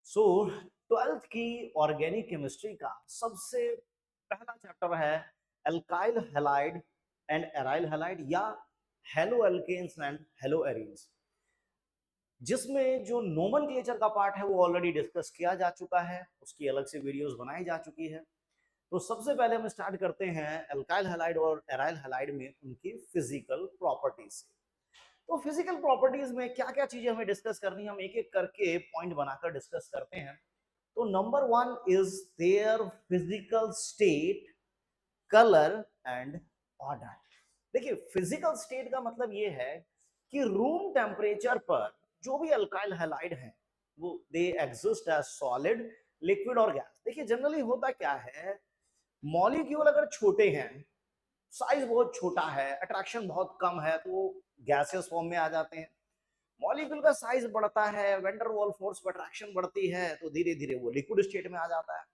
सो twelfth की organic chemistry का सबसे पहला चैप्टर है alkyl halide and aryl halide या halo alkanes and halo arenes, जिसमें जो नोमेनक्लेचर का पार्ट है वो ऑलरेडी डिस्कस किया जा चुका है, उसकी अलग से वीडियोस बनाई जा चुकी है। तो सबसे पहले हम स्टार्ट करते हैं एल्काइल हैलाइड और एराइल हैलाइड में उनकी फिजिकल प्रॉपर्टीज से। तो फिजिकल प्रॉपर्टीज में क्या क्या चीजें हमें डिस्कस करनी है, हम एक एक करके पॉइंट बनाकर डिस्कस करते हैं। तो number one is their physical state, colour and order. देखिए, फिजिकल स्टेट का मतलब ये है कि रूम टेम्परेचर पर जो भी अल्काइल हैलाइड है वो they exist as solid, liquid और गैस। देखिए, जनरली होता क्या है, मॉलिक्यूल अगर छोटे हैं, साइज बहुत छोटा है, अट्रैक्शन बहुत कम है, तो वो गैसियस फॉर्म में आ जाते हैं। मॉलिक्यूल का साइज बढ़ता है, वेंडर वॉल फोर्स पर अट्रैक्शन बढ़ती है, तो धीरे धीरे वो लिक्विड स्टेट में आ जाता है।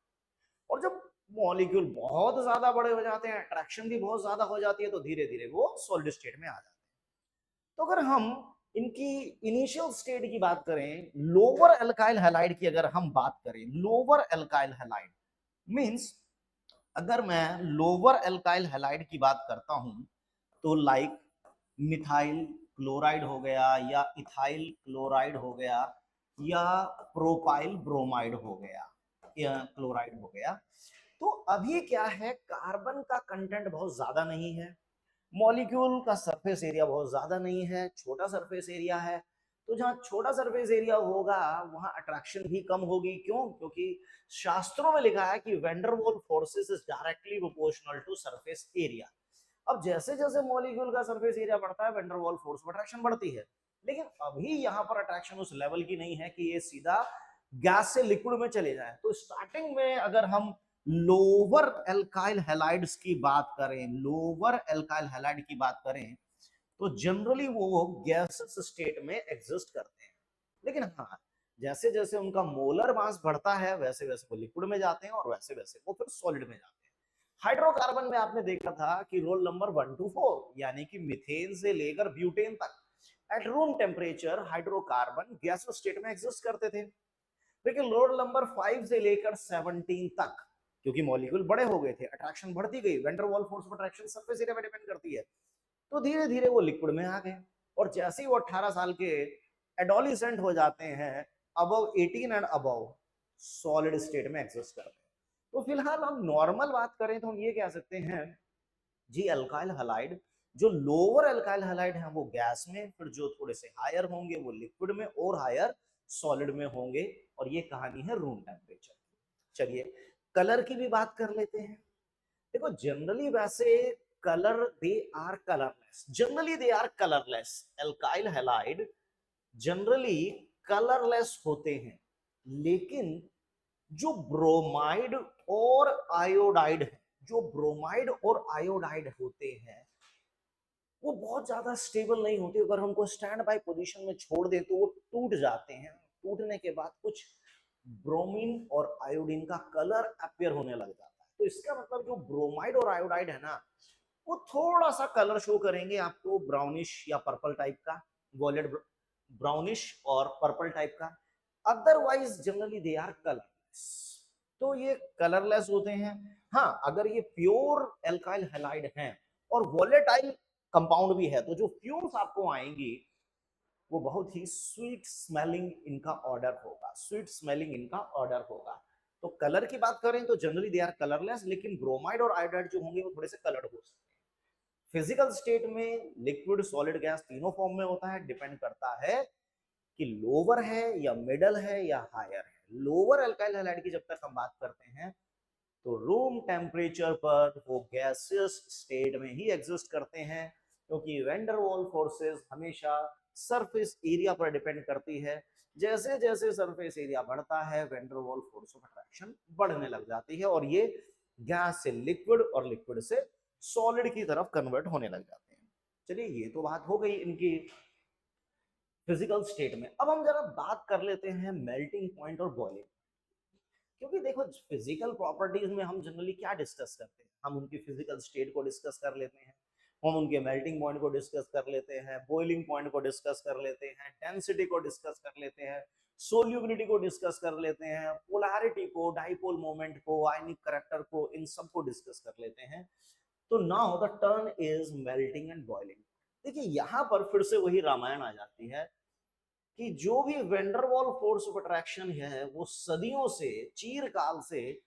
और जब मॉलिक्यूल बहुत ज्यादा बड़े हो जाते हैं, अट्रैक्शन भी बहुत ज्यादा हो जाती है, तो धीरे धीरे वो सॉलिड स्टेट में आ जाते हैं। तो अगर हम इनकी इनिशियल स्टेट की बात करें, लोअर एल्काइल हैलाइड की अगर हम बात करें, लोअर एल्काइल हैलाइड मींस अगर मैं लोअर एल्काइल हैलाइड की बात करता हूं, तो लाइक मिथाइल क्लोराइड हो गया, या इथाइल क्लोराइड हो गया, या प्रोपाइल ब्रोमाइड हो गया, या क्लोराइड हो गया। तो अभी क्या है, कार्बन का कंटेंट बहुत ज्यादा नहीं है, मॉलिक्यूल का सरफेस एरिया बहुत ज्यादा नहीं है, छोटा सरफेस एरिया है। तो जहां छोटा सरफेस एरिया होगा वहां अट्रैक्शन भी कम होगी। क्यों? क्योंकि शास्त्रों में लिखा है कि van der Waals forces is directly proportional to surface area. अब जैसे जैसे मॉलिक्यूल का सरफेस एरिया बढ़ता है, वेंडरवॉल फोर्स में अट्रैक्शन बढ़ती है, लेकिन अभी यहाँ पर अट्रैक्शन उस लेवल की नहीं है कि ये सीधा गैस से लिक्विड में चले जाए। तो स्टार्टिंग में अगर हम लोअर एल्काइल हैलाइड्स की बात करें, लोअर एल्काइल हैलाइड की बात करें, तो जनरली वो गैसेस स्टेट में एग्जिस्ट करते हैं। लेकिन हाँ, जैसे जैसे उनका मोलर मास बढ़ता है वैसे वैसे वो लिक्विड में जाते हैं, और वैसे वैसे वो फिर सॉलिड में जाते हैं। हाइड्रोकार्बन में आपने देखा था कि रोल नंबर 1 to 4 यानी कि मीथेन से लेकर ब्यूटेन तक at room temperature hydrocarbon gas state में एग्जिस्ट करते थे। लेकिन रोल नंबर 5 से लेकर 17 तक, क्योंकि मॉलिक्यूल बड़े हो गए थे, अट्रैक्शन बढ़ती गई, वेंडर वॉल फोर्स पर अट्रैक्शन सरफेस एरिया पर डिपेंड करती है, तो धीरे धीरे वो लिक्विड में आ गए। और जैसे ही वो 18 साल के एडोलिसेंट हो जाते हैं, above 18 and above solid state में एग्जिस्ट करते हैं। तो फिलहाल हम नॉर्मल बात करें तो हम ये कह सकते हैं जी, अल्काइल हैलाइड जो लोअर अल्काइल हैलाइड है वो गैस में, फिर जो थोड़े से हायर होंगे वो लिक्विड में, और हायर सॉलिड में होंगे। और ये कहानी है रूम टेम्परेचर। चलिए, कलर की भी बात कर लेते हैं। देखो, जनरली वैसे colour they are colourless, generally they are colourless. Alkyl halide generally colourless होते हैं, लेकिन जो ब्रोमाइड और आयोडाइड है, जो ब्रोमाइड और आयोडाइड होते हैं वो बहुत ज्यादा स्टेबल नहीं होते। अगर हमको स्टैंड बाय पोजीशन में छोड़ दें तो वो टूट जाते हैं। टूटने के बाद कुछ ब्रोमीन और आयोडीन का कलर अपीयर होने लग जाता है। तो इसका मतलब जो ब्रोमाइड और आयोडाइड है ना, वो थोड़ा सा कलर शो करेंगे आपको, ब्राउनिश या पर्पल टाइप का, वॉलेट ब्राउनिश और पर्पल टाइप का। Otherwise generally they are colourless. तो ये कलरलेस होते हैं। हाँ, अगर ये प्योर एल्काइल हैलाइड हैं और वॉलेटाइल कंपाउंड भी है, तो जो फ्यूम्स आपको आएंगी वो बहुत ही स्वीट स्मेलिंग इनका ऑर्डर होगा, स्वीट स्मेलिंग इनका ऑर्डर होगा। तो कलर की बात करें तो जनरली दे आर कलरलेस, लेकिन ब्रोमाइड और आयोडाइड जो होंगे वो थोड़े से कलर्ड हो सकते हैं। फिजिकल स्टेट में लिक्विड, सॉलिड, गैस तीनों फॉर्म में होता है। डिपेंड करता है कि लोअर है या मिडल है या हायर है। लोअर अल्काइल हैलाइड की जब तक हम बात करते हैं तो रूम टेम्परेचर पर वो गैसियस स्टेट में ही एग्जिस्ट करते हैं, क्योंकि वेंडर वॉल फोर्सेस हमेशा सरफेस एरिया पर डिपेंड करती है। जैसे जैसे सरफेस एरिया बढ़ता है, vendor wall force of attraction बढ़ने लग जाती है, और ये गैस से लिक्विड और लिक्विड से सॉलिड की तरफ कन्वर्ट होने लग जाते हैं। चलिए, ये तो बात हो गई इनकी फिजिकल स्टेट में। अब हम जरा बात कर लेते हैं मेल्टिंग पॉइंट और बॉइलिंग। क्योंकि देखो, फिजिकल प्रॉपर्टीज में हम जनरली क्या डिस्कस करते हैं, हम उनकी फिजिकल स्टेट को डिस्कस कर लेते हैं, हम उनके मेल्टिंग पॉइंट को डिस्कस कर लेते हैं, बॉइलिंग पॉइंट को डिस्कस कर लेते हैं, डेंसिटी को डिस्कस कर लेते हैं, सोल्यूबिलिटी को डिस्कस कर लेते हैं, पोलैरिटी को, डाइपोल मोमेंट को, आयनिक करैक्टर को, इन सब को डिस्कस कर लेते हैं। तो now the turn is melting and boiling. देखिए यहां पर फिर से वही रामायण आ जाती है कि जो भी वेंडरवॉल फोर्स ऑफ अट्रैक्शन है वो सदियों से, चीरकाल से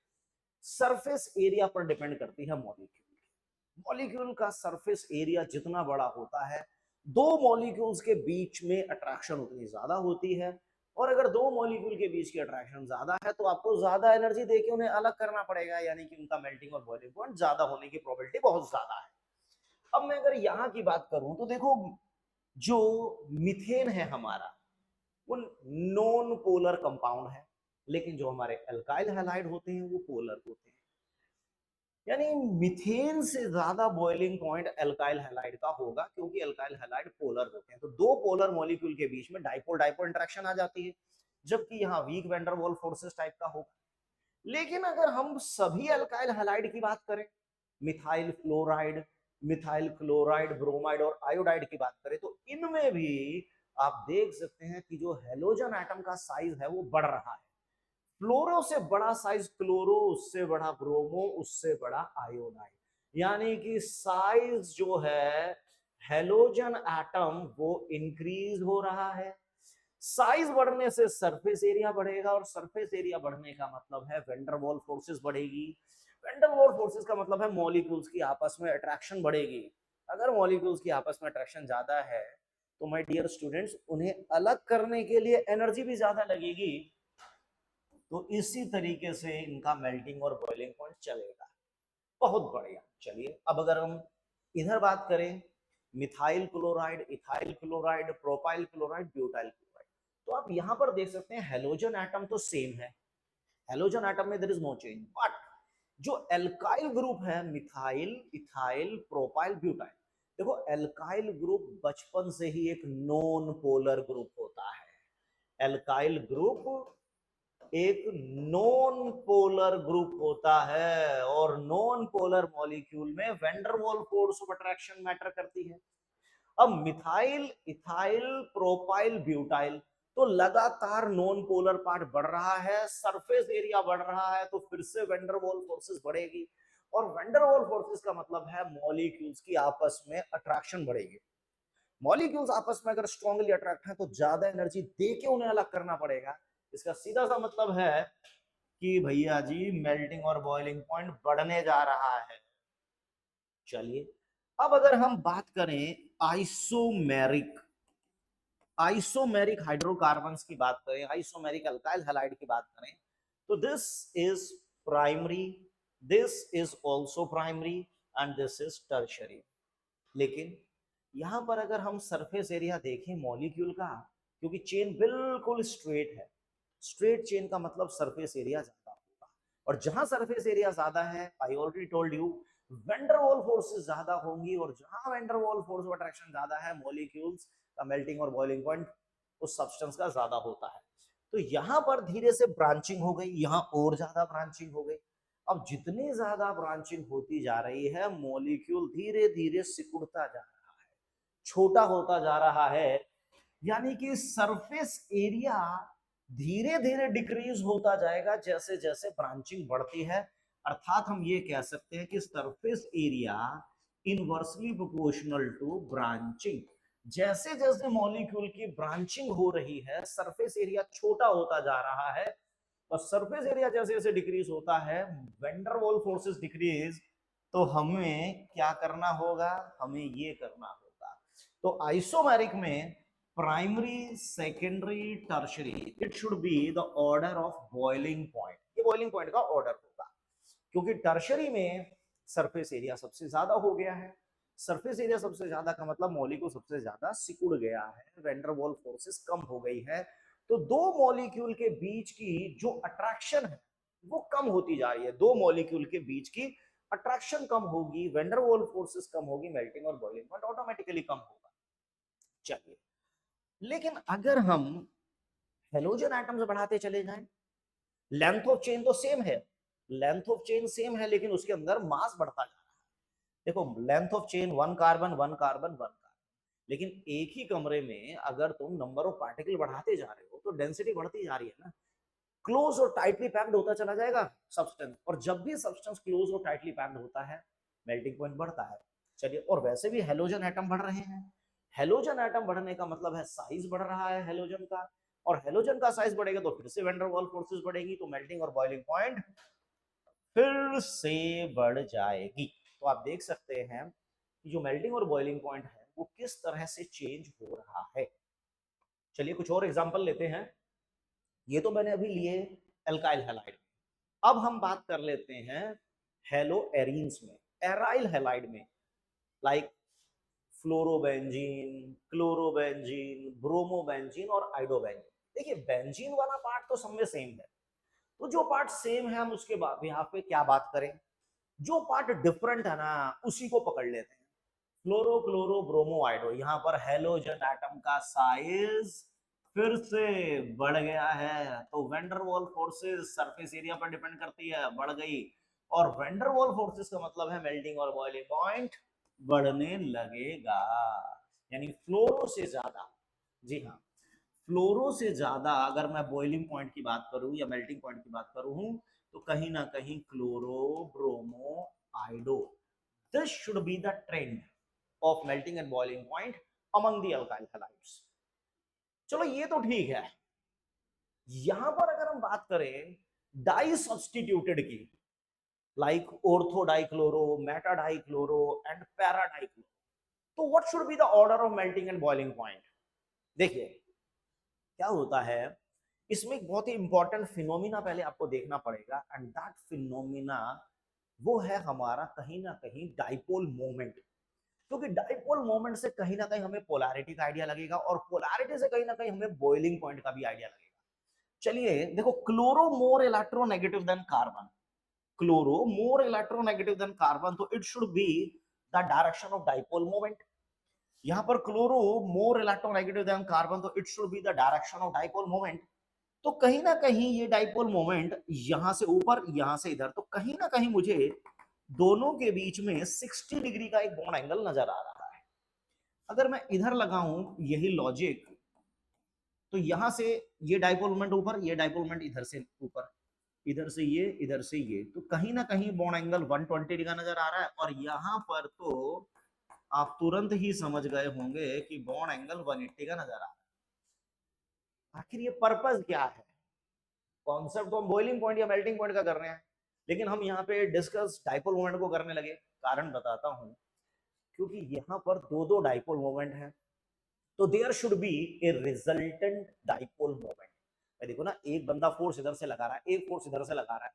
सरफेस एरिया पर डिपेंड करती है मॉलिक्यूल। मॉलिक्यूल का सरफेस एरिया जितना बड़ा होता है, दो मॉलिक्यूल्स के बीच में अट्रैक्शन उतनी ज्यादा होती है। और अगर दो मॉलिक्यूल के बीच की अट्रैक्शन ज्यादा है तो आपको ज्यादा एनर्जी देके उन्हें अलग करना पड़ेगा, यानी कि उनका मेल्टिंग और बॉइलिंग पॉइंट ज्यादा होने की प्रोबेबिलिटी बहुत ज्यादा है। अब मैं अगर यहाँ की बात करूं तो देखो, जो मीथेन है हमारा, वो नॉन पोलर कंपाउंड है, लेकिन जो हमारे अल्काइल हैलाइड होते हैं वो पोलर होते हैं। यानी मीथेन से ज्यादा बॉइलिंग पॉइंट अल्काइल हैलाइड का होगा, क्योंकि अल्काइल हैलाइड पोलर होते हैं। तो दो पोलर मॉलिक्यूल के बीच में डाइपोल डाइपोल इंटरेक्शन आ जाती है, जबकि यहाँ वीक वैन डर वाल फोर्सेस टाइप का होगा। लेकिन अगर हम सभी अल्काइल हैलाइड की बात करें, methyl fluoride, methyl chloride, bromide और आयोडाइड की बात करें, तो इनमें भी आप देख सकते हैं कि जो हेलोजन एटम का साइज है वो बढ़ रहा है। फ्लोरो से बड़ा साइज क्लोरो, उससे बड़ा ब्रोमो, उससे बड़ा आयोडाइड। यानी कि साइज जो है हेलोजन एटम वो इंक्रीज हो रहा है। साइज बढ़ने से सरफेस एरिया बढ़ेगा, और सरफेस एरिया बढ़ने का मतलब है वेंडर वॉल फोर्सेस बढ़ेगी। वेंडर वॉल फोर्सेस का मतलब है मॉलिक्यूल्स की आपस में अट्रैक्शन बढ़ेगी। अगर मॉलिक्यूल्स की आपस में अट्रैक्शन ज्यादा है तो माय डियर स्टूडेंट्स, उन्हें अलग करने के लिए एनर्जी भी ज्यादा लगेगी। तो इसी तरीके से इनका मेल्टिंग और बॉइलिंग पॉइंट चलेगा। बहुत बढ़िया। चलिए अब अगर हम इधर बात करें, methyl chloride, ethyl chloride, propyl chloride, butyl chloride, तो आप यहां पर देख सकते हैं हेलोजन एटम तो सेम है, हेलोजन एटम में there is no change, but जो एल्काइल ग्रुप है, मिथाइल, इथाइल, प्रोपाइल, ब्यूटाइल, देखो एल्काइल ग्रुप बचपन से ही एक नॉन पोलर ग्रुप होता है। एल्काइल ग्रुप एक नॉन पोलर ग्रुप होता है, और नॉन पोलर मॉलिक्यूल में van der Waals force of attraction matter करती है। अब मिथाइल, इथाइल, प्रोपाइल, ब्यूटाइल, तो लगातार नॉन पोलर पार्ट बढ़ रहा है, सरफेस एरिया बढ़ रहा है, तो फिर से वेंडरवॉल फोर्सेस बढ़ेगी। और वेंडरवॉल फोर्सेस का मतलब है मॉलिक्यूल्स की आपस में अट्रैक्शन बढ़ेगी। मॉलिक्यूल्स आपस में अगर स्ट्रांगली अट्रैक्ट हैं तो ज्यादा एनर्जी दे के उन्हें अलग करना पड़ेगा। इसका सीधा सा मतलब है कि भैया जी मेल्टिंग और बॉइलिंग पॉइंट बढ़ने जा रहा है। चलिए अब अगर हम बात करें आइसोमेरिक, आइसोमेरिक हाइड्रोकार्बन्स की बात करें, आइसोमेरिक अल्काइल हैलाइड की बात करें, तो this is primary, this is also primary, and this is tertiary. लेकिन यहां पर अगर हम सरफेस एरिया देखें मॉलिक्यूल का, क्योंकि चेन बिल्कुल स्ट्रेट है, स्ट्रेट चेन का मतलब सरफेस एरिया ज्यादा होगा, और जहां सरफेस एरिया ज्यादा है, I already told you, Van der Waals forces ज्यादा होंगी, और जहां वेंडरवॉल फोर्स ऑफ अट्रैक्शन ज्यादा है, मॉलिक्यूल्स का मेल्टिंग और बॉइलिंग पॉइंट उस सब्सटेंस का ज्यादा होता है। तो यहां पर धीरे से ब्रांचिंग हो गई, यहां और ज्यादा ब्रांचिंग हो गई। अब जितनी ज्यादा ब्रांचिंग होती जा रही है, मॉलिक्यूल धीरे धीरे सिकुड़ता जा रहा है, छोटा होता जा रहा है, यानी कि सरफेस एरिया धीरे धीरे डिक्रीज होता जाएगा जैसे जैसे ब्रांचिंग बढ़ती है। अर्थात हम ये कह सकते हैं कि surface area inversely proportional to branching. जैसे जैसे मॉलिक्यूल की ब्रांचिंग हो रही है, सरफेस एरिया छोटा होता जा रहा है, और सरफेस एरिया जैसे जैसे डिक्रीज होता है, वेंडरवॉल फोर्सेस डिक्रीज, तो हमें क्या करना होगा, हमें ये करना होगा। तो आइसोमेरिक में primary, secondary, tertiary, it should be the order of boiling point. ये बॉइलिंग पॉइंट का ऑर्डर होगा, क्योंकि टर्शरी में सरफेस एरिया सबसे ज्यादा हो गया है। सरफेस एरिया सबसे ज्यादा का मतलब मॉलिक्यूल सबसे ज्यादा सिकुड़ गया है, वेंडरवॉल फोर्सेस कम हो गई है, तो दो मॉलिक्यूल के बीच की जो अट्रैक्शन है वो कम होती जा रही है। दो मॉलिक्यूल के बीच की अट्रैक्शन कम होगी, वेंडरवॉल फोर्सेस कम होगी, मेल्टिंग और बॉइलिंग पॉइंट ऑटोमेटिकली कम होगा। चलिए, लेकिन अगर हम हेलोजन एटम्स बढ़ाते चले जाएं, लेंथ ऑफ चेन तो सेम है, लेंथ ऑफ चेन सेम है, लेकिन उसके अंदर मास बढ़ता जा रहा है। देखो length of chain 1 carbon 1 carbon 1 carbon, लेकिन एक ही कमरे में अगर तुम नंबर ऑफ पार्टिकल बढ़ाते जा रहे हो तो डेंसिटी बढ़ती जा रही है ना। क्लोज और टाइटली पैक्ड होता चला जाएगा सब्सटेंस, और जब भी सब्सटेंस क्लोज और टाइटली पैक्ड होता है मेल्टिंग पॉइंट बढ़ता है। चलिए, और वैसे भी हेलोजन एटम बढ़ रहे हैं। हेलोजन एटम बढ़ने का मतलब है साइज बढ़ रहा है हेलोजन का, और हेलोजन का साइज बढ़ेगा तो फिर से वैन डर वाल फोर्सेस बढ़ेगी, तो मेल्टिंग और बॉइलिंग पॉइंट फिर से बढ़ जाएगी। तो आप देख सकते हैं कि जो मेल्टिंग और बॉइलिंग पॉइंट है वो किस तरह से चेंज हो रहा है। चलिए कुछ और एग्जांपल लेते हैं। ये तो मैंने अभी लिए एल्काइल हैलाइड। अब हम बात कर लेते हैं हेलो एरीन्स में, एराइल हैलाइड में, लाइक फ्लोरोबेंजीन, क्लोरोबेंजीन, ब्रोमोबेंजीन और आइडोबेंजीन। देखिए बेंजीन वाला पार्ट तो सब में सेम है, तो जो पार्ट सेम है हम उसके बिहाफ पे क्या बात करें। जो पार्ट डिफरेंट है ना उसी को पकड़ लेते हैं। फ्लोरो क्लोरो ब्रोमो आइडो, यहाँ पर हेलोजन एटम का साइज फिर से बढ़ गया है, तो वेंडरवॉल फोर्सेस सरफेस एरिया पर डिपेंड करती है, बढ़ गई। और वेंडरवॉल फोर्सेस का मतलब है मेल्टिंग और बॉइलिंग पॉइंट बढ़ने लगेगा। यानी फ्लोरो से ज्यादा, जी हाँ, फ्लोरो से ज्यादा अगर मैं बॉइलिंग पॉइंट की बात करूं या मेल्टिंग पॉइंट की बात करूं तो कहीं ना कहीं chloro bromo आइडो, this should be the trend of melting and boiling point among the alkyl halides. चलो ये तो ठीक है। यहां पर अगर हम बात करें डाई सब्स्टिट्यूटेड की, like ortho dichloro, meta dichloro and para dichloro, तो what should be the order of melting and boiling point. देखिए क्या होता है, इसमें एक बहुत ही इंपॉर्टेंट फिनोमिना पहले आपको देखना पड़ेगा, एंड दैट फिनोमिना वो है हमारा कहीं ना कहीं डाइपोल मोमेंट। क्योंकि डाइपोल मोमेंट से कहीं ना कहीं हमें पोलैरिटी का आइडिया लगेगा, और पोलैरिटी से कहीं ना कहीं हमें बॉइलिंग पॉइंट का भी आइडिया लगेगा। चलिए देखो, chloro more electronegative than carbon, chloro more electronegative than carbon, तो it should be the direction of dipole moment. यहां पर chloro more electronegative than carbon, तो it should be the direction of dipole moment. तो कहीं ना कहीं ये dipole moment यहां से ऊपर यहां से इधर, तो कहीं ना कहीं मुझे दोनों के बीच में 60 डिग्री का एक बॉन्ड एंगल नजर आ रहा है। अगर मैं इधर लगाऊं यही लॉजिक, तो यहां से ये डाइपोल मोमेंट ऊपर, ये डाइपोल मोमेंट इधर से ऊपर, इधर से ये, इधर से ये, तो कहीं ना कहीं बॉन्ड एंगल 120 डिग्री का नजर आ रहा है। और यहां पर तो आप तुरंत ही समझ गए होंगे कि बॉन्ड एंगल 180 का नजर आ रहा है। आखिर ये पर्पस क्या है। कॉन्सेप्ट तो हम बॉइलिंग पॉइंट या मेल्टिंग पॉइंट का कर रहे हैं, लेकिन हम यहाँ पे डिस्कस डाइपोल मोमेंट को करने लगे। कारण बताता हूँ, क्योंकि यहाँ पर दो दो डाइपोल मोमेंट है, तो there should be a resultant dipole moment. देखो ना, एक बंदा फोर्स इधर से लगा रहा है, एक फोर्स इधर से लगा रहा है,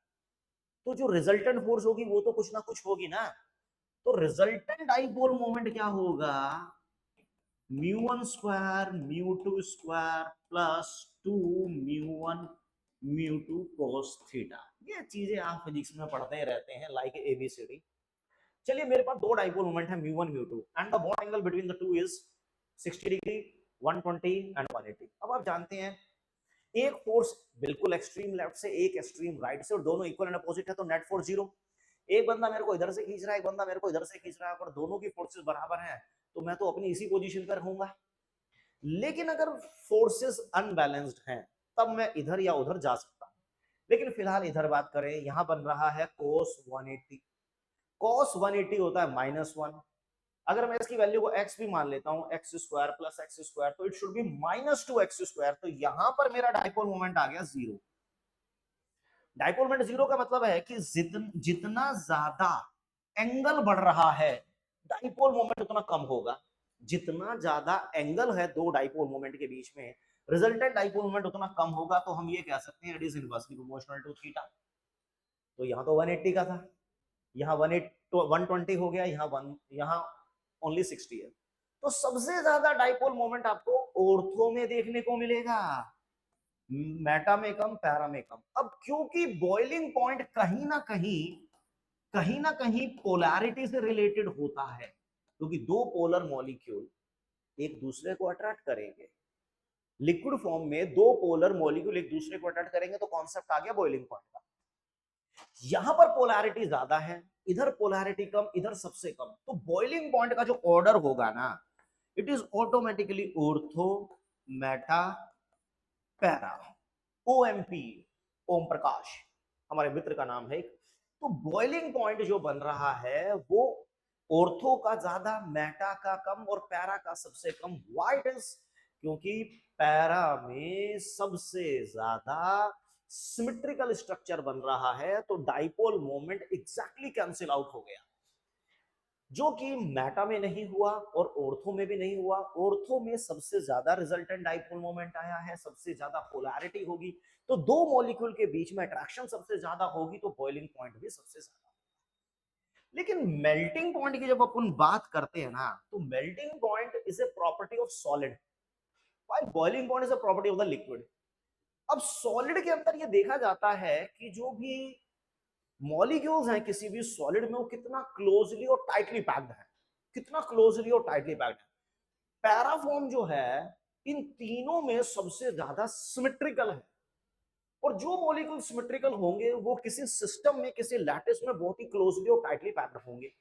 तो जो रिजल्टेंट फोर्स होगी वो तो कुछ ना कुछ होगी ना। तो रिजल्टेंट डाइपोल मोमेंट क्या होगा, mu one square mu two square plus 2 mu one mu two cos theta. ये चीजें आप फिजिक्स में पढ़ते ही रहते हैं, लाइक एबीसीडी। चलिए मेरे पास दो डाइपोल मोमेंट है mu one mu two, and the bond angle between the two is 60 degree, 120 and 180। अब आप जानते हैं एक फोर्स बिल्कुल एक्सट्रीम लेफ्ट से, एक एक्सट्रीम राइट से, और दोनों इक्वल एंड अपोजिट है, तो नेट फोर्स जीरो। एक बंदा मेरे को इधर से खींच रहा है, एक बंदा मेरे को इधर से खींच रहा है, अगर दोनों की फोर्सेस बराबर हैं तो मैं तो अपनी इसी पोजीशन पर रहूंगा। लेकिन अगर फोर्सेस अनबैलेंस्ड हैं तब मैं इधर या उधर जा सकता हूं। लेकिन फिलहाल इधर बात करें, यहां बन रहा है cos 180। cos 180 होता है -1। अगर मैं इसकी वैल्यू को x भी मान लेता हूं, X square plus X square, तो it should be -2x square. तो यहां पर मेरा डाइपोल मोमेंट आ गया जीरो। डाइपोल मोमेंट जीरो का मतलब है कि जितना ज्यादा एंगल बढ़ रहा है डाइपोल मोमेंट उतना कम होगा। जितना ज्यादा एंगल है दो डाइपोल मोमेंट के बीच में, रिजल्टेंट डाइपोल मोमेंट उतना कम होगा। तो हम ये कह सकते हैं it is inversely proportional to theta. तो यहाँ तो 180 का था, यहाँ 120 हो गया, यहाँ ओनली 60 है। तो सबसे ज्यादा डाइपोल मोमेंट आपको ऑर्थो में देखने को मिलेगा, मेटा में कम, पैरा में कम। अब क्योंकि बॉइलिंग पॉइंट कहीं ना कहीं पोलैरिटी से रिलेटेड होता है, क्योंकि दो पोलर मॉलिक्यूल एक दूसरे को अट्रैक्ट करेंगे। लिक्विड फॉर्म में दो पोलर मॉलिक्यूल एक दूसरे को अट्रैक्ट करेंगे, तो कॉन्सेप्ट आ गया बॉइलिंग पॉइंट का। यहां पर पोलैरिटी ज्यादा है, इधर पोलैरिटी कम, इधर सबसे कम, तो बॉइलिंग पॉइंट का जो ऑर्डर होगा ना, it is automatically ortho meta para, OMP, Om Prakash हमारे मित्र का नाम है। तो बॉइलिंग पॉइंट जो बन रहा है वो ऑर्थो का ज्यादा, मेटा का कम और पैरा का सबसे कम। Why it is? क्योंकि पैरा में सबसे ज्यादा सिमेट्रिकल स्ट्रक्चर बन रहा है, तो dipole moment exactly cancel out हो गया, जो कि मेटा में नहीं हुआ और ऑर्थो में भी नहीं हुआ। ऑर्थो में सबसे ज्यादा रिजल्टेंट डाइपोल मोमेंट आया है, सबसे ज्यादा पोलैरिटी होगी, तो दो मॉलिक्यूल के बीच में अट्रैक्शन सबसे ज्यादा होगी, तो बॉइलिंग पॉइंट भी सबसे ज्यादा। लेकिन मेल्टिंग पॉइंट की जब अपन बात करते हैं ना, तो melting point is a property of solid, while boiling point is a property of the liquid. अब सॉलिड के अंदर ये देखा जाता है कि जो भी मॉलिक्यूल्स हैं किसी भी सॉलिड में, वो कितना क्लोजली और टाइटली पैक्ड है, कितना क्लोजली और टाइटली पैक्ड है। पैराफॉर्म जो है इन तीनों में सबसे ज्यादा सिमेट्रिकल है, और जो मॉलिक्यूल सिमेट्रिकल होंगे वो किसी सिस्टम में, किसी लैटिस में बहुत ही क्लोजली और टाइटली पैक्ड होंगे।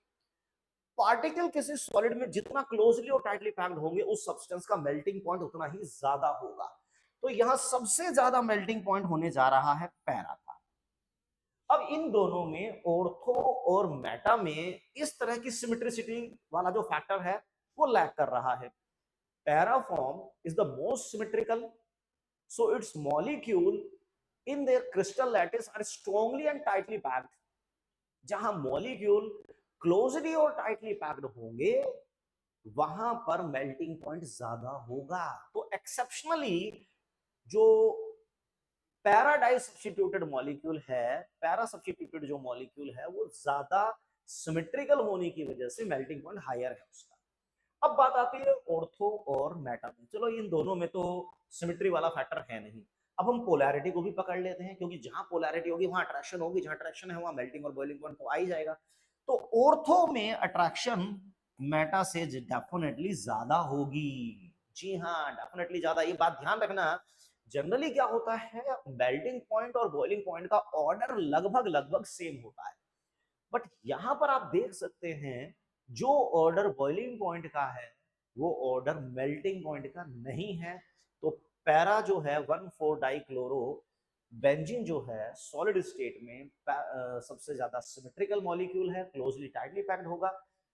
पार्टिकल किसी सॉलिड में जितना क्लोजली और टाइटली पैक्ड होंगे, उस सब्सटेंस का मेल्टिंग पॉइंट उतना ही ज्यादा होगा। तो यहां सबसे ज्यादा मेल्टिंग पॉइंट होने जा रहा है पैरा का। अब इन दोनों में, ऑर्थो और मेटा में, इस तरह की सिमेट्रिसिटी वाला जो फैक्टर है वो लैक कर रहा है। Para form is the most symmetrical, so its molecule in their crystal lattice are strongly and tightly packed। जहां मॉलिक्यूल क्लोजली और टाइटली पैक्ड होंगे, वहां पर मेल्टिंग पॉइंट ज्यादा होगा। तो एक्सेप्शनली जो पैरा डाई सब्स्टिट्यूटेड मॉलिक्यूल है, पैरा सब्स्टिट्यूटेड जो मॉलिक्यूल है, वो ज्यादा सिमेट्रिकल होने की वजह से मेल्टिंग पॉइंट हायर है उसका। अब बात आती है ऑर्थो और मेटा में। चलो इन दोनों में तो सिमेट्री वाला फैक्टर है नहीं, अब हम पोलैरिटी को भी पकड़ लेते हैं, क्योंकि जहां पोलैरिटी होगी वहां अट्रैक्शन होगी, जहां अट्रैक्शन है वहां मेल्टिंग और बॉइलिंग पॉइंट तो आ ही जाएगा। तो ऑर्थो में अट्रैक्शन मेटा से डेफिनेटली ज्यादा होगी। जी हाँ, डेफिनेटली ज्यादा। ये बात ध्यान रखना, जनरली क्या होता है, मेल्टिंग पॉइंट और बॉइलिंग पॉइंट का ऑर्डर लगभग लगभग सेम होता है, बट यहां पर आप देख सकते हैं जो ऑर्डर बॉइलिंग पॉइंट का है वो ऑर्डर मेल्टिंग पॉइंट का नहीं है। तो पैरा जो है 1,4 डाइक्लोरो बेंजीन जो है सॉलिड स्टेट में सबसे ज्यादा सिमेट्रिकल मॉलिक्यूल है, क्लोजली टाइटली पैक्ड होगा,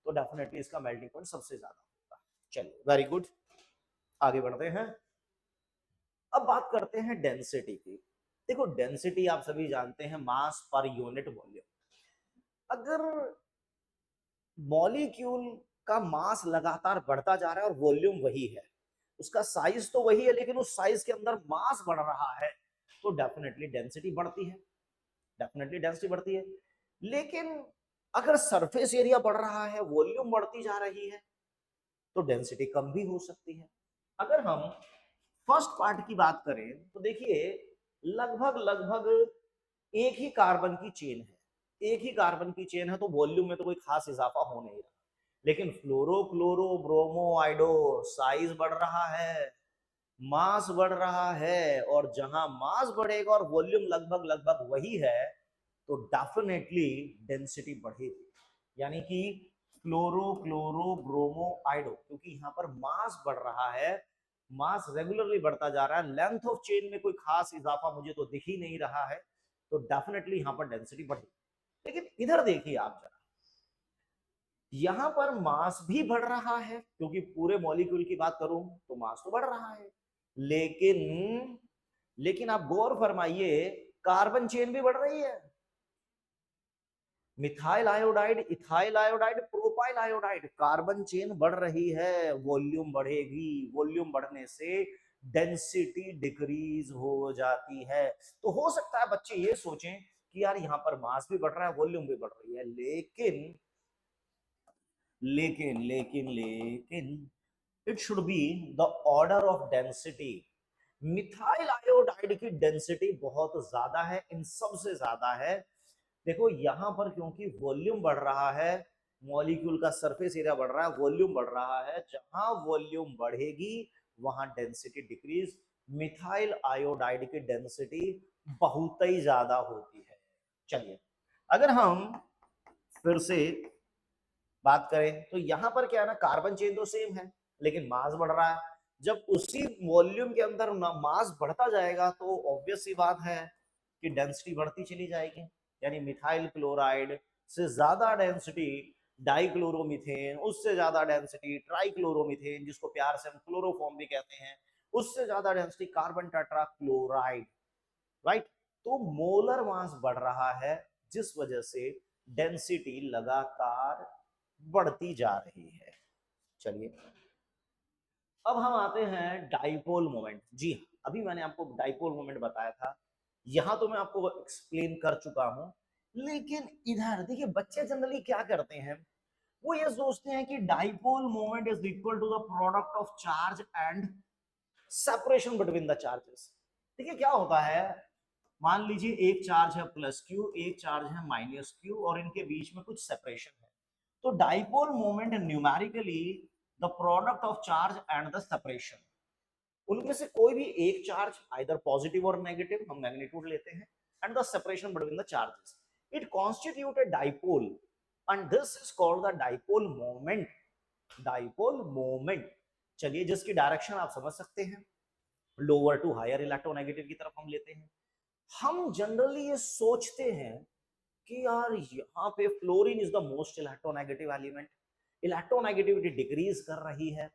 तो डेफिनेटली इसका मेल्टिंग पॉइंट सबसे ज्यादा होगा। चलिए, वेरी गुड, आगे बढ़ते हैं। अब बात करते हैं डेंसिटी की। देखो, डेंसिटी आप सभी जानते हैं, मास पर यूनिट वॉल्यूम। अगर मॉलिक्यूल का मास लगातार बढ़ता जा रहा है और वॉल्यूम वही है, उसका साइज तो वही है, लेकिन उस साइज के अंदर मास बढ़ रहा है, तो डेफिनेटली डेंसिटी बढ़ती है, डेफिनेटली डेंसिटी बढ़ती है। लेकिन अगर सरफेस एरिया बढ़ रहा है, वॉल्यूम बढ़ती जा रही है, तो डेंसिटी कम भी हो सकती है। अगर हम फर्स्ट पार्ट की बात करें तो देखिए, लगभग लगभग एक ही कार्बन की चेन है, एक ही कार्बन की चेन है, तो वॉल्यूम में तो कोई खास इजाफा हो नहीं रहा। लेकिन फ्लोरो क्लोरो ब्रोमो आइडो साइज बढ़ रहा है, मास बढ़ रहा है, और जहां मास बढ़ेगा और वॉल्यूम लगभग लगभग वही है, तो डेफिनेटली डेंसिटी बढ़ेगी। यानी कि फ्लोरो क्लोरो ब्रोमो आइडो, क्योंकि यहाँ पर मास बढ़ रहा है, मास रेगुलरली बढ़ता जा रहा है, लेंथ ऑफ चेन में कोई खास इजाफा मुझे तो दिख ही नहीं रहा है, तो डेफिनेटली यहाँ पर डेंसिटी बढ़ेगी। लेकिन इधर देखिए आप जरा, यहां पर मास भी बढ़ रहा है, क्योंकि पूरे मॉलिक्यूल की बात करूं तो मास तो बढ़ रहा है, लेकिन लेकिन आप गौर फरमाइए, कार्बन चेन भी बढ़ रही है। Methyl iodide, ethyl iodide, propyl iodide, carbon chain बढ़ रही है, वॉल्यूम बढ़ेगी, वॉल्यूम बढ़ने से डेंसिटी डिक्रीज हो जाती है। तो हो सकता है बच्चे ये सोचें कि यार यहाँ पर मास भी बढ़ रहा है, वॉल्यूम भी बढ़ रही है, लेकिन लेकिन लेकिन लेकिन it should be the order of density. Methyl iodide की डेंसिटी बहुत ज्यादा है, इन सबसे ज्यादा है। देखो यहां पर क्योंकि वॉल्यूम बढ़ रहा है, मॉलिक्यूल का सरफेस एरिया बढ़ रहा है, वॉल्यूम बढ़ रहा है, जहां वॉल्यूम बढ़ेगी वहां डेंसिटी डिक्रीज। मिथाइल आयोडाइड की डेंसिटी बहुत ही ज्यादा होती है। चलिए, अगर हम फिर से बात करें तो यहां पर क्या है ना, कार्बन चेन तो सेम है, लेकिन मास बढ़ रहा है। जब उसी वॉल्यूम के अंदर मास बढ़ता जाएगा तो ऑब्वियस सी बात है कि डेंसिटी बढ़ती चली जाएगी। यानी मिथाइल क्लोराइड से ज्यादा डेंसिटी डाइक्लोरोमीथेन, उससे ज्यादा डेंसिटी ट्राइक्लोरोमीथेन, जिसको प्यार से हम क्लोरोफॉर्म भी कहते हैं, उससे ज्यादा density carbon tetra chloride, right. तो मोलर मास बढ़ रहा है, जिस वजह से डेंसिटी लगातार बढ़ती जा रही है। चलिए अब हम आते हैं डाइपोल मोमेंट। जी हाँ, अभी मैंने आपको डाइपोल मोमेंट बताया था, यहां तो मैं आपको एक्सप्लेन कर चुका हूं। लेकिन इधर देखिए, बच्चे जनरली क्या करते हैं, वो ये सोचते हैं कि dipole moment is equal to the product of charge and separation between the charges. देखिए क्या होता है, मान लीजिए एक चार्ज है प्लस क्यू, एक चार्ज है माइनस क्यू, और इनके बीच में कुछ सेपरेशन है। तो dipole moment numerically the product of charge and the separation, उनमें से कोई भी एक चार्ज आइदर पॉजिटिव और नेगेटिव, हम मैग्नीट्यूड लेते हैं, and the separation between the charges, it constitute a dipole and this is called the dipole moment. Dipole moment, चलिए जिसकी डायरेक्शन आप समझ सकते हैं, लोअर टू हायर इलेक्ट्रोनेगेटिव की तरफ हम लेते हैं। हम जनरली ये सोचते हैं कि यार यहाँ पे fluorine is the most electronegative element, electronegativity decrease कर रही है।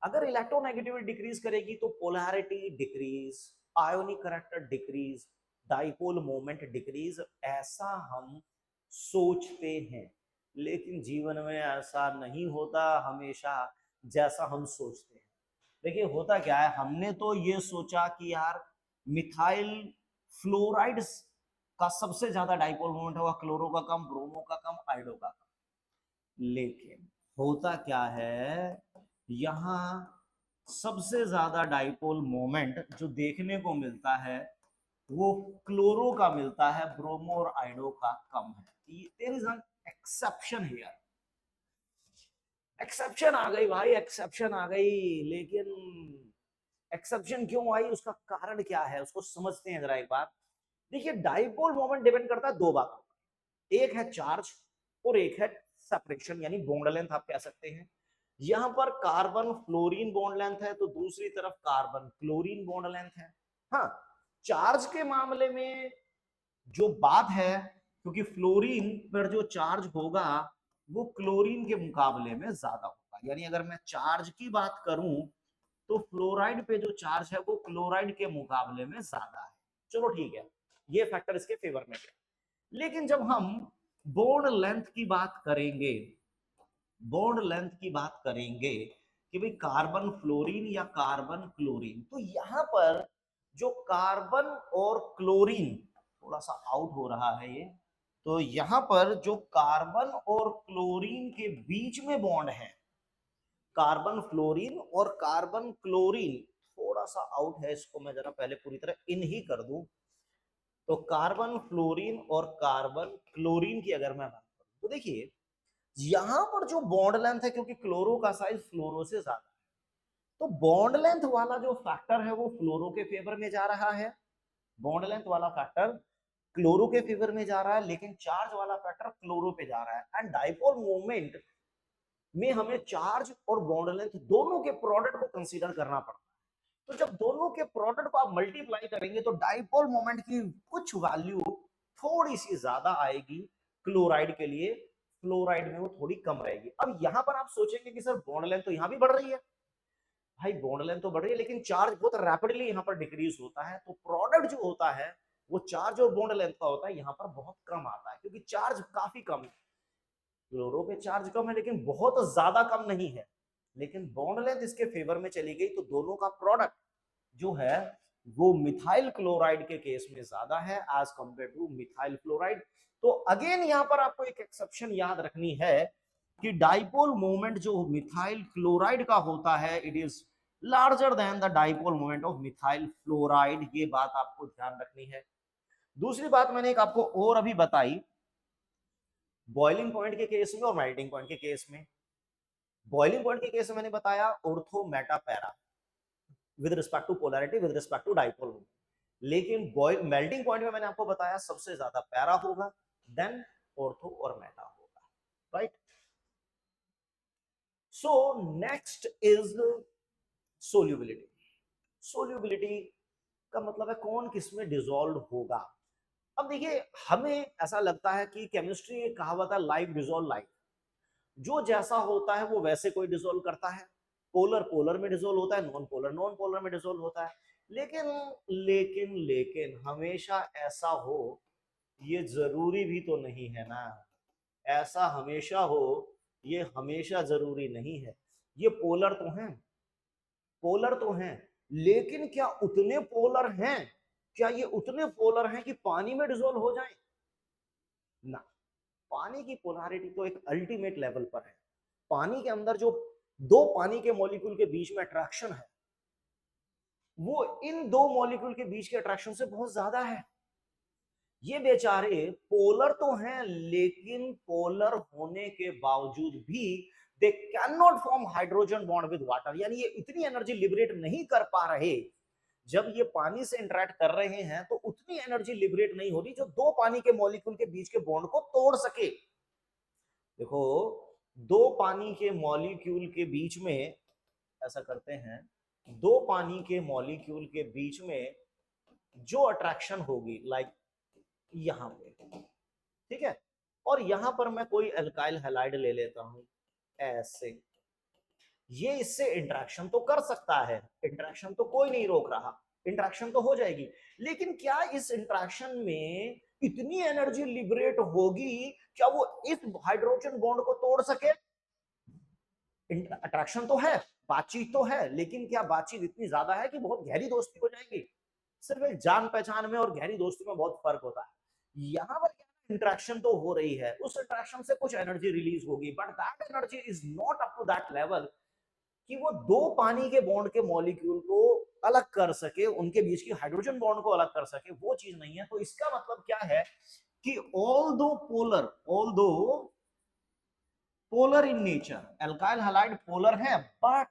अगर इलेक्ट्रोनेगेटिविटी डिक्रीज करेगी तो polarity decrease, ionic character decrease, dipole moment decrease, ऐसा हम सोचते हैं। लेकिन जीवन में ऐसा नहीं होता हमेशा जैसा हम सोचते हैं। देखिए होता क्या है, हमने तो ये सोचा कि यार मिथाइल फ्लोराइड का सबसे ज्यादा डाइपोल मोमेंट होगा, क्लोरो का कम, ब्रोमो का कम, आइडो का कम। लेकिन होता क्या है, यहां सबसे ज्यादा डाइपोल मोमेंट जो देखने को मिलता है वो क्लोरो का मिलता है, ब्रोमो और आइडो का कम है। There is an exception here. Exception आ गई भाई, एक्सेप्शन आ गई। लेकिन एक्सेप्शन क्यों आई, उसका कारण क्या है, उसको समझते हैं जरा एक बार। देखिए डाइपोल मोमेंट डिपेंड करता है दो बातों पर, एक है चार्ज और एक है सेपरेशन, यानी बॉन्ड लेंथ आप कह सकते हैं। यहां पर कार्बन फ्लोरीन बॉन्ड लेंथ है तो दूसरी तरफ कार्बन क्लोरीन बॉन्ड लेंथ है। हाँ, चार्ज के मामले में जो बात है, क्योंकि फ्लोरीन पर जो चार्ज होगा वो क्लोरीन के मुकाबले में ज्यादा होगा। यानी अगर मैं चार्ज की बात करूं तो फ्लोराइड पे जो चार्ज है वो क्लोराइड के मुकाबले में ज्यादा है। चलो ठीक है, ये फैक्टर इसके फेवर में गया। लेकिन जब हम बॉन्ड लेंथ की बात करेंगे, बॉन्ड लेंथ की बात करेंगे कि भाई कार्बन फ्लोरीन या कार्बन क्लोरीन, तो यहां पर जो कार्बन और क्लोरीन, थोड़ा सा आउट हो रहा है ये, तो यहां पर जो कार्बन और क्लोरीन के बीच में बॉन्ड है, कार्बन फ्लोरीन और कार्बन क्लोरीन, थोड़ा सा आउट है, इसको मैं जरा पहले पूरी तरह इन ही कर दूं। तो कार्बन फ्लोरीन और कार्बन क्लोरीन की अगर मैं बात करूं तो देखिए यहां पर जो बॉन्ड लेंथ है, क्योंकि क्लोरो का साइज फ्लोरो से ज्यादा है, तो बॉन्ड लेंथ वाला जो फैक्टर है वो फ्लोरो के फेवर में जा रहा है। बॉन्ड लेंथ वाला फैक्टर क्लोरो के फेवर में जा रहा है, लेकिन चार्ज वाला फैक्टर क्लोरो पे जा रहा है। एंड डाइपोल मोमेंट में हमें चार्ज और बॉन्ड लेंथ दोनों के प्रोडक्ट को कंसीडर करना पड़ता है। तो जब दोनों के प्रोडक्ट को आप मल्टीप्लाई करेंगे तो डाइपोल मोमेंट की कुछ वैल्यू थोड़ी सी ज्यादा आएगी क्लोराइड के लिए, फ्लोराइड में वो थोड़ी कम रहेगी। अब यहां पर आप सोचेंगे कि सर बॉन्ड लेंथ तो यहां भी बढ़ रही है। भाई बॉन्ड लेंथ तो बढ़ रही है लेकिन चार्ज बहुत रैपिडली यहाँ पर डिक्रीज होता है, तो प्रोडक्ट जो होता है वो चार्ज और बॉन्ड लेंथ का होता है, यहाँ पर बहुत कम आता है क्योंकि चार्ज काफी कम है। क्लोरो पे चार्ज कम है लेकिन बहुत ज्यादा कम नहीं है, लेकिन बॉन्ड लेंथ इसके फेवर में चली गई तो दोनों का प्रोडक्ट जो है वो मिथाइल क्लोराइड के केस में ज्यादा है as compare to methyl fluoride. तो अगेन यहां पर आपको एक एक्सेप्शन याद रखनी है कि डाइपोल मोमेंट जो मिथाइल क्लोराइड का होता है it is larger than the dipole moment of methyl fluoride, ये बात आपको ध्यान रखनी है। दूसरी बात मैंने एक आपको और अभी बताई, बॉइलिंग पॉइंट के केस में और मेल्टिंग पॉइंट के केस में। बॉइलिंग पॉइंट के केस में मैंने बताया ortho meta para with respect to polarity with respect to dipole moment, लेकिन बॉइल मेल्टिंग पॉइंट में मैंने आपको बताया सबसे ज्यादा पैरा होगा, देन ऑर्थो और मेटा होगा, right. So next is solubility. Solubility का मतलब है कौन किस में डिसॉल्व होगा। अब देखिए, हमें ऐसा लगता है कि केमिस्ट्री एक कहावत है, लाइक डिसॉल्व लाइक, जो जैसा होता है वो वैसे कोई डिसॉल्व करता है। पोलर पोलर में डिसॉल्व होता है, नॉन पोलर में डिसॉल्व होता है। लेकिन लेकिन हमेशा ऐसा हो ये जरूरी भी तो नहीं है ना। ऐसा हमेशा हो ये हमेशा जरूरी नहीं है। ये पोलर तो हैं, लेकिन क्या उतने पोलर हैं, क्या ये उतने पोलर हैं कि पानी में डिसॉल्व हो जाए ना। पानी की पोलैरिटी तो एक अल्टीमेट लेवल पर है। पानी के अंदर जो दो पानी के मॉलिक्यूल के बीच में अट्रैक्शन है, वो इन दो मॉलिक्यूल के बीच के अट्रैक्शन से बहुत ज्यादा है। ये बेचारे पोलर तो हैं, लेकिन पोलर होने के बावजूद भी they can not form hydrogen bond with water, यानी ये इतनी एनर्जी लिबरेट नहीं कर पा रहे। जब ये पानी से इंटरेक्ट कर रहे हैं तो उतनी एनर्जी लिबरेट नहीं हो रही जो दो पानी के मॉलिक्यूल के बीच के बॉन्ड को तोड़ सके। देखो, दो पानी के मॉलिक्यूल के बीच में ऐसा करते हैं, दो पानी के मॉलिक्यूल के बीच में जो अट्रैक्शन होगी, लाइक यहां पे, ठीक है, और यहां पर मैं कोई अल्काइल हैलाइड ले लेता हूं ऐसे, ये इससे इंटरेक्शन तो कर सकता है, इंटरेक्शन तो कोई नहीं रोक रहा, इंटरेक्शन तो हो जाएगी। लेकिन क्या इस इंटरेक्शन में इतनी एनर्जी लिबरेट होगी, क्या वो इस हाइड्रोजन बॉन्ड को तोड़ सके। अट्रैक्शन तो है, बातचीत तो है, लेकिन क्या बातचीत इतनी ज्यादा है कि बहुत गहरी दोस्ती हो जाएगी। सिर्फ एक जान पहचान में और गहरी दोस्ती में बहुत फर्क होता है। यहां पर क्या इंटरेक्शन तो हो रही है, उस इंटरेक्शन से कुछ एनर्जी रिलीज होगी, but that energy is not up to that level कि वो दो पानी के बॉन्ड के मॉलिक्यूल को अलग कर सके, उनके बीच की हाइड्रोजन बॉन्ड को अलग कर सके, वो चीज नहीं है। तो इसका मतलब क्या है कि ऑल दो polar in nature, alkyl halide polar है, बट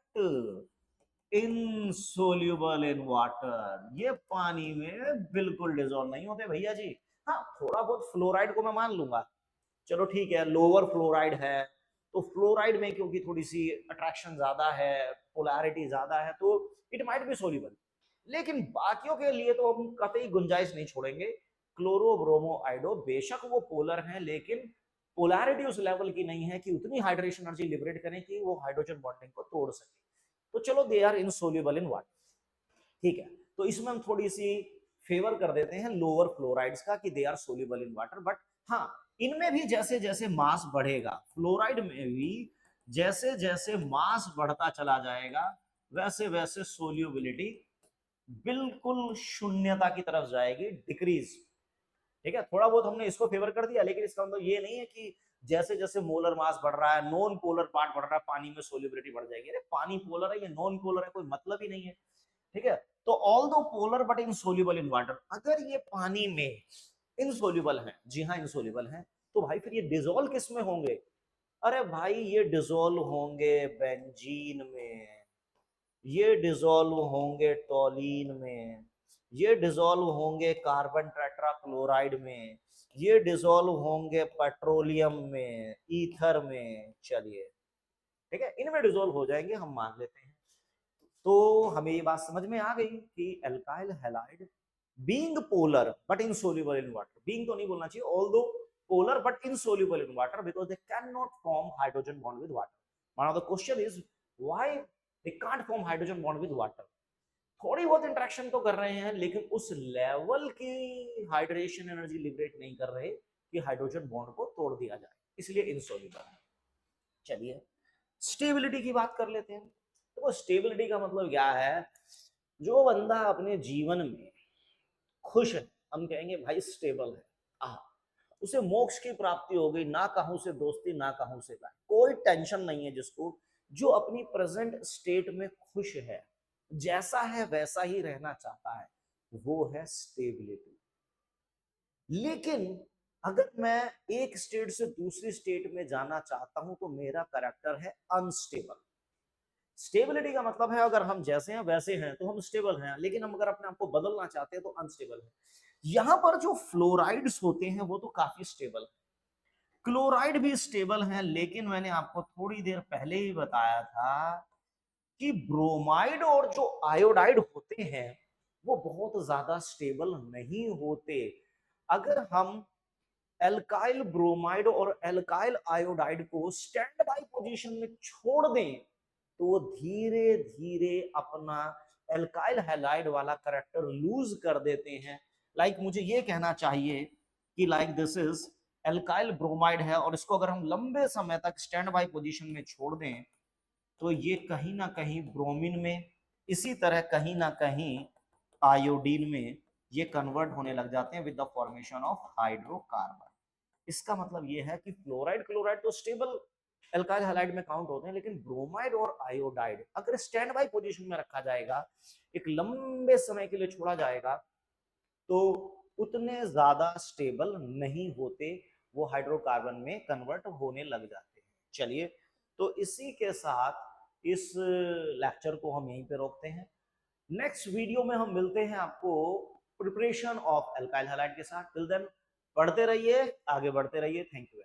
इनसोल्यूबल इन वाटर, ये पानी में बिल्कुल डिजोल्व नहीं होते भैया जी। हाँ, थोड़ा बहुत फ्लोराइड को मैं मान लूंगा, चलो ठीक है, लोअर फ्लोराइड है, तो फ्लोराइड में क्योंकि थोड़ी सी अट्रैक्शन ज्यादा है, पोलैरिटी ज्यादा है, तो इट माइट बी सोल्यूबल। लेकिन बाकियों के लिए तो हम कतई गुंजाइश नहीं छोड़ेंगे। क्लोरो ब्रोमो आइडो बेशक वो पोलर हैं, लेकिन पोलैरिटी उस लेवल की नहीं है कि उतनी हाइड्रेशन एनर्जी लिबरेट करें कि वो हाइड्रोजन बॉन्डिंग को तोड़ सके। तो चलो, they are insoluble in water, ठीक है। तो इसमें हम थोड़ी सी फेवर कर देते हैं लोअर फ्लोराइड्स का कि they are soluble in water. But हाँ, इनमें भी जैसे जैसे मास बढ़ेगा, फ्लोराइड में भी जैसे जैसे मास बढ़ता चला जाएगा, वैसे वैसे सोल्यूबिलिटी बिल्कुल शून्यता की तरफ जाएगी, डिक्रीज। ठीक है, थोड़ा बहुत हमने इसको फेवर कर दिया, लेकिन इसका मतलब ये नहीं है कि जैसे जैसे मोलर मास बढ़ रहा है, नॉन पोलर पार्ट बढ़ रहा है, पानी में सोल्यूबिलिटी बढ़ जाएगी। अरे पानी पोलर है, ये नॉन पोलर है, कोई मतलब ही नहीं है। ठीक है, तो ऑल दो polar but insoluble in water, अगर ये पानी में इनसोल्यूबल है, जी हाँ इनसोल्यूबल है, तो भाई फिर ये डिजोल्व किस में होंगे। अरे भाई ये डिजोल्व होंगे बेंजीन में, ये डिजोल्व होंगे टोलीन में, ये डिजोल्व होंगे कार्बन टेट्राक्लोराइड में, ये डिजोल्व होंगे पेट्रोलियम में, ईथर में। चलिए ठीक है, इनमें डिजोल्व हो जाएंगे, हम मान लेते हैं। तो हमें ये बात समझ में आ गई कि alkyl halide being polar but insoluble in water, being तो नहीं बोलना चाहिए, although polar but insoluble in water because they can not form hydrogen bond with water. Now the question is why they can't form hydrogen bond with water. थोड़ी बहुत interaction तो कर रहे हैं, लेकिन उस लेवल की हाइड्रेशन एनर्जी लिबरेट नहीं कर रहे कि हाइड्रोजन बॉन्ड को तोड़ दिया जाए, इसलिए इनसोल्यूबल है। चलिए स्टेबिलिटी की बात कर लेते हैं। तो स्टेबिलिटी का मतलब क्या है, जो बंदा अपने जीवन में खुश है, हम कहेंगे भाई स्टेबल है, आ उसे मोक्ष की प्राप्ति हो गई, ना कहूं से दोस्ती ना कहूं से प्यार, कोई टेंशन नहीं है जिसको, जो अपनी प्रेजेंट स्टेट में खुश है, जैसा है वैसा ही रहना चाहता है, वो है स्टेबिलिटी। लेकिन अगर मैं एक स्टेट से दूसरी स्टेट में जाना चाहता हूं तो मेरा करेक्टर है अनस्टेबल। स्टेबिलिटी का मतलब है अगर हम जैसे हैं वैसे हैं तो हम स्टेबल हैं, लेकिन हम अगर अपने आप को बदलना चाहते हैं तो अनस्टेबल है। यहां पर जो फ्लोराइड्स होते हैं वो तो काफी स्टेबल है, क्लोराइड भी स्टेबल हैं, लेकिन मैंने आपको थोड़ी देर पहले ही बताया था कि ब्रोमाइड और जो आयोडाइड होते हैं वो बहुत ज्यादा स्टेबल नहीं होते। अगर हम एल्काइल ब्रोमाइड और एल्काइल आयोडाइड को स्टैंड बाय पोजीशन में छोड़ दें तो वो धीरे धीरे अपना एल्काइल हैलाइड वाला करेक्टर लूज कर देते हैं। लाइक मुझे ये कहना चाहिए कि like this is alkyl bromide है, और इसको अगर हम लंबे समय तक स्टैंड बाय पोजीशन में छोड़ दें तो ये कहीं ना कहीं ब्रोमीन में, इसी तरह कहीं ना कहीं आयोडीन में ये कन्वर्ट होने लग जाते हैं with the formation of hydrocarbon. इसका मतलब ये है कि फ्लोराइड क्लोराइड तो स्टेबल एल्काइल हैलाइड में काउंट होते हैं, लेकिन ब्रोमाइड और आयोडाइड अगर स्टैंड बाय पोजीशन में रखा जाएगा, एक लंबे समय के लिए छोड़ा जाएगा, तो उतने ज्यादा स्टेबल नहीं होते, वो हाइड्रोकार्बन में कन्वर्ट होने लग जाते हैं। चलिए, तो इसी के साथ इस लेक्चर को हम यहीं पे रोकते हैं। नेक्स्ट वीडियो में हम मिलते हैं आपको प्रिपरेशन ऑफ एल्काइल हैलाइड के साथ। टिल देन पढ़ते रहिए, आगे बढ़ते रहिए। Thank you.